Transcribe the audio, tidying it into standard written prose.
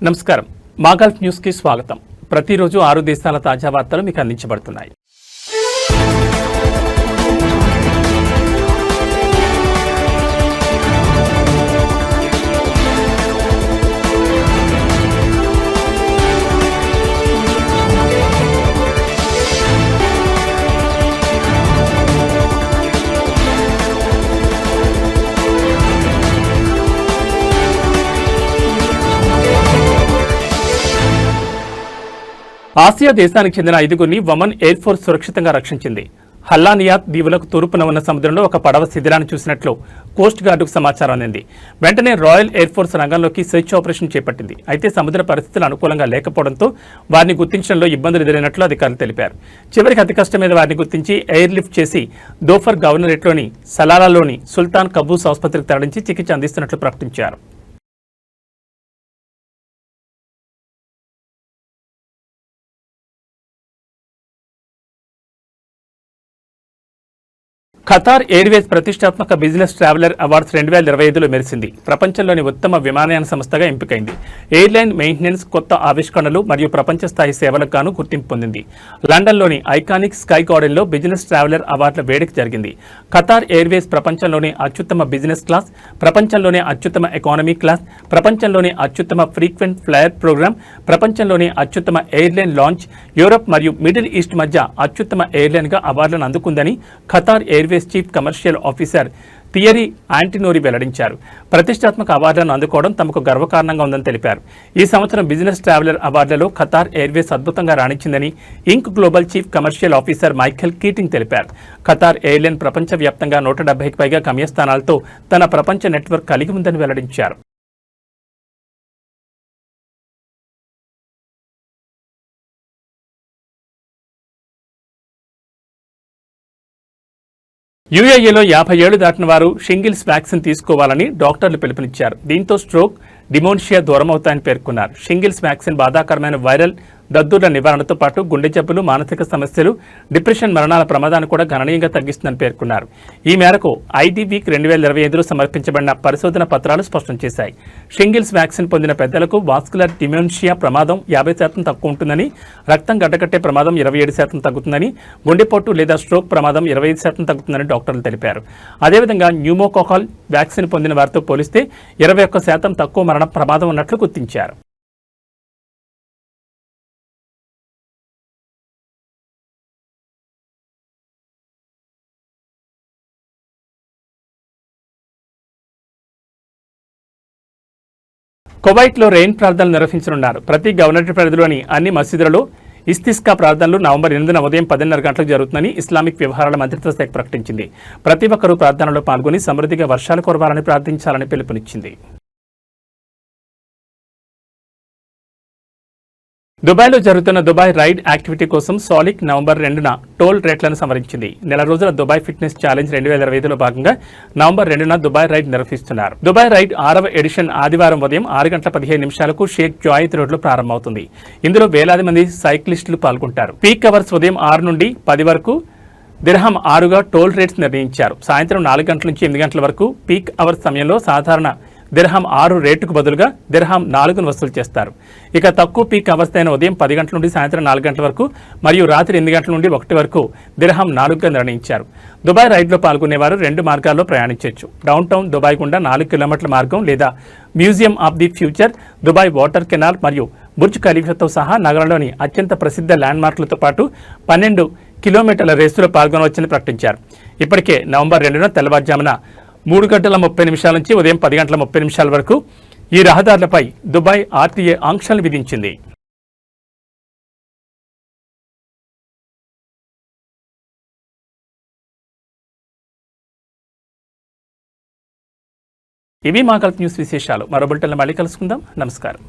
నమస్కారం. మా Gulf news కి స్వాగతం. ప్రతిరోజు 6 దేశాల తాజా వార్తలు మీకు అందించబడుతున్నాయి. ఆసియా దేశానికి చెందిన 5గురిని ఒమన్ ఎయిర్ ఫోర్స్ సురక్షితంగా రక్షించింది. హల్లానియాత్ దీవులకు తూర్పున ఉన్న సముద్రంలో ఒక పడవ శిథిలాన్ని చూసినట్లు కోస్ట్ గార్డుకు సమాచారం అందింది. వెంటనే రాయల్ ఎయిర్ ఫోర్స్ రంగంలోకి సెర్చ్ ఆపరేషన్ చేపట్టింది. అయితే సముద్ర పరిస్థితులు అనుకూలంగా లేకపోవడంతో వారిని గుర్తించడంలో ఇబ్బందులు ఎదురైనట్లు అధికారులు తెలిపారు. చివరికి అతి కష్టం మీద వారిని గుర్తించి ఎయిర్ లిఫ్ట్ చేసి దోఫర్ గవర్నరేట్లోని సలాలాలోని సుల్తాన్ కబూస్ ఆసుపత్రికి తరలించి చికిత్స అందిస్తున్నట్లు ప్రకటించారు. ఖతార్ ఎయిర్వేస్ ప్రతిష్టాత్మక బిజినెస్ ట్రావెలర్ అవార్డ్స్ 2025లో మెరిసింది. ప్రపంచంలోని ఉత్తమ విమానయాన సంస్థగా ఎంపికైంది. ఎయిర్లైన్ మెయింటెనెన్స్, కొత్త ఆవిష్కరణలు మరియు ప్రపంచ స్థాయి సేవలకు గాను గుర్తింపు పొందింది. లండన్లోని ఐకానిక్ స్కై గార్డెన్లో బిజినెస్ ట్రావెలర్ అవార్డుల వేడుక జరిగింది. ఖతార్ ఎయిర్వేస్ ప్రపంచంలోని అత్యుత్తమ బిజినెస్ క్లాస్, ప్రపంచంలోనే అత్యుత్తమ ఎకానమీ క్లాస్, ప్రపంచంలోని అత్యుత్తమ ఫ్రీక్వెంట్ ఫ్లైయర్ ప్రోగ్రామ్, ప్రపంచంలోని అత్యుత్తమ ఎయిర్లైన్ లాంచ్, యూరప్ మరియు మిడిల్ ఈస్ట్ మధ్య అత్యుత్తమ ఎయిర్లైన్గా అవార్డులను అందుకుందని Qatar airways chief commercial officer Thierry Antinori వెల్లడించారు. ప్రతిష్టాత్మక అవార్డులను అందుకోవడం తమకు గర్వకారణంగా ఉందని తెలిపారు. ఈ సంవత్సరం బిజినెస్ ట్రావెలర్ అవార్డులలో ఖతార్ ఎయిర్వేస్ అద్భుతంగా రాణించిందని ink global chief commercial officer Michael Keating తెలిపారు. ఖతార్ ఎయిర్లైన్ ప్రపంచవ్యాప్తంగా 170కి పైగా గమ్యస్థానాలతో తన ప్రపంచ నెట్వర్క్ కలిగి ఉందని వెల్లడించారు. యూఏఈలో 50 ఏళ్లు దాటిన వారు షింగిల్స్ వ్యాక్సిన్ తీసుకోవాలని డాక్టర్లు పిలుపునిచ్చారు. దీంతో స్ట్రోక్, డిమోన్షియా దూరమవుతాయని పేర్కొన్నారు. షింగిల్స్ వ్యాక్సిన్ బాధాకరమైన వైరల్ దద్దుర్ల నివారణతో పాటు గుండె జబ్బులు, మానసిక సమస్యలు, డిప్రెషన్ మరణాల ప్రమాదాన్ని కూడా గణనీయంగా తగ్గిస్తుందని పేర్కొన్నారు. ఈ మేరకు ఐడి వీక్ 2025లో సమర్పించబడిన పరిశోధన పత్రాలు స్పష్టం చేశాయి. షింగిల్స్ వ్యాక్సిన్ పొందిన పెద్దలకు వాస్కులర్ డిమెన్షియా ప్రమాదం 50% తక్కువ ఉంటుందని, రక్తం గడ్డకట్టే ప్రమాదం 27% తగ్గుతుందని, గుండెపోటు లేదా స్ట్రోక్ ప్రమాదం 25% తగ్గుతుందని డాక్టర్లు తెలిపారు. అదేవిధంగా న్యూమోకాకల్ వ్యాక్సిన్ పొందిన వారితో పోలిస్తే 21% తక్కువ మరణ ప్రమాదం ఉన్నట్లు గుర్తించారు. కువైట్లో రెయిన్ ప్రార్థనలు నిర్వహించనున్నారు. ప్రతి గవర్నరేట్ పరిధిలోని అన్ని మసీదులలో ఇస్తిస్కా ప్రార్థనలు నవంబర్ 8న ఉదయం 10:30 గంటలకు జరుగుతుందని ఇస్లామిక్ వ్యవహారాల మంత్రిత్వ శాఖ ప్రకటించింది. ప్రతి ఒక్కరూ ప్రార్థనలో పాల్గొని సమృద్ధిగా వర్షాలు కురవాలని ప్రార్థించాలని పిలుపునిచ్చింది. దుబాయ్లో జరుగుతున్న దుబాయ్ రైడ్ యాక్టివిటీ కోసం సాలిక్ నవంబర్ 2న టోల్ రేట్లను సవరించింది. నెల రోజుల దుబాయ్ ఫిట్నెస్ ఛాలెంజ్ 2025లో భాగంగా నవంబర్ 2న దుబాయ్ రైడ్ నిర్వహిస్తున్నారు. దుబాయ్ రైడ్ 6వ ఎడిషన్ ఆదివారం ఉదయం 6:15 షేక్ జాయిద్ రోడ్లో ప్రారంభమవుతుంది. ఇందులో వేలాది మంది సైక్లిస్టులు పాల్గొంటారు. పీక్ అవర్స్ ఉదయం 6 నుండి 10 వరకు దిర్హం 6గా టోల్ రేట్స్ నిర్ణయించారు. సాయంత్రం 4 గంటల నుంచి 8 గంటల వరకు పీక్ అవర్స్ సమయంలో సాధారణ దిర్హం 6 రేటుకు బదులుగా దిర్హం 4ను వసూలు చేస్తారు. ఇక తక్కువ పీక్ అవర్స్ అయిన ఉదయం 10 గంటల నుండి సాయంత్రం 4 గంటల వరకు మరియు రాత్రి 8 గంటల నుండి 1 వరకు దిర్హం 4గా నిర్ణయించారు. దుబాయ్ రైడ్లో పాల్గొనేవారు 2 మార్గాల్లో ప్రయాణించవచ్చు. డౌన్ టౌన్ దుబాయ్ గుండా 4 కిలోమీటర్ల మార్గం లేదా museum of the future, Dubai water canal మరియు బుర్జ్ ఖలీఫాతో సహా నగరంలోని అత్యంత ప్రసిద్ధ ల్యాండ్ మార్కులతో పాటు 12 కిలోమీటర్ల రేసులో పాల్గొనవచ్చని ప్రకటించారు. ఇప్పటికే నవంబర్ 2న తెల్లవారుజామున 3:30 నుంచి ఉదయం 10:30 వరకు ఈ రహదారులపై దుబాయ్ ఆర్టీఏ ఆంక్షలు విధించింది. ఇవి మా గల్ఫ్ న్యూస్ విశేషాలు. మరో బులెటిన్లో మళ్ళీ కలుసుకుందాం. నమస్కారం.